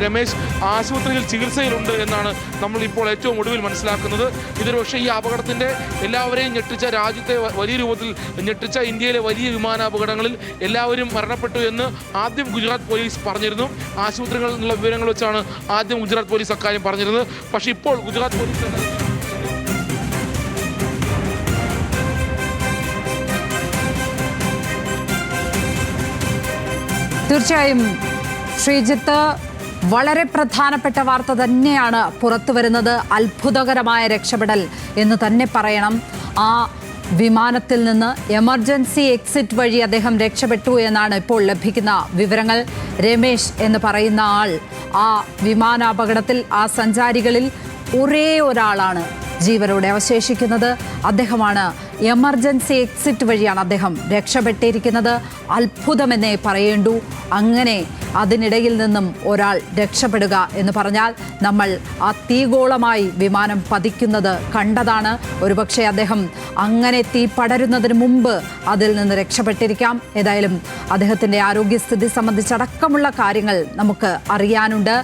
രമേശ് ആശുപത്രിയിൽ ചികിത്സയിലുണ്ട് എന്നാണ് നമ്മൾ ഇപ്പോൾ ഏറ്റവും ഒടുവിൽ മനസ്സിലാക്കുന്നത്. ഇതൊരു പക്ഷേ ഈ അപകടത്തിൻ്റെ എല്ലാവരെയും ഞെട്ടിച്ച, രാജ്യത്തെ വലിയ രൂപത്തിൽ ഞെട്ടിച്ച ഇന്ത്യയിലെ വലിയ വിമാനാപകടങ്ങളിൽ എല്ലാവരും മരണപ്പെട്ടു എന്ന് ആദ്യം ഗുജറാത്ത് പോലീസ് പറഞ്ഞിരുന്നു. ആശുപത്രികളിൽ നിന്നുള്ള വിവരങ്ങൾ വെച്ചാണ് ആദ്യം ഗുജറാത്ത് പോലീസ് അക്കാര്യം പറഞ്ഞിരുന്നത്. പക്ഷേ ഇപ്പോൾ ഗുജറാത്ത് പോലീസ് തീർച്ചയായും ശ്രീജിത്ത്, വളരെ പ്രധാനപ്പെട്ട വാർത്ത തന്നെയാണ് പുറത്തു വരുന്നത്. അത്ഭുതകരമായ രക്ഷപ്പെടൽ എന്ന് തന്നെ പറയണം. ആ വിമാനത്തിൽ നിന്ന് എമർജൻസി എക്സിറ്റ് വഴി അദ്ദേഹം രക്ഷപ്പെട്ടു എന്നാണ് ഇപ്പോൾ ലഭിക്കുന്ന വിവരങ്ങൾ. രമേശ് എന്ന് പറയുന്ന ആൾ ആ വിമാനാപകടത്തിൽ ആ സഞ്ചാരികളിൽ ഒരേ ഒരാളാണ് ജീവനോടെ അവശേഷിക്കുന്നത്. അദ്ദേഹമാണ് എമർജൻസി എക്സിറ്റ് വഴിയാണ് അദ്ദേഹം രക്ഷപ്പെട്ടിരിക്കുന്നത്. അത്ഭുതമെന്നേ പറയേണ്ടൂ. അങ്ങനെ അതിനിടയിൽ നിന്നും ഒരാൾ രക്ഷപ്പെടുക എന്ന് പറഞ്ഞാൽ നമ്മൾ ആ തീഗോളമായി വിമാനം പതിക്കുന്നത് കണ്ടതാണ്. ഒരുപക്ഷെ അദ്ദേഹം അങ്ങനെ തീ പടരുന്നതിന് മുമ്പ് അതിൽ നിന്ന് രക്ഷപ്പെട്ടിരിക്കാം. ഏതായാലും അദ്ദേഹത്തിൻ്റെ ആരോഗ്യസ്ഥിതി സംബന്ധിച്ചടക്കമുള്ള കാര്യങ്ങൾ നമുക്ക് അറിയാനുണ്ട്.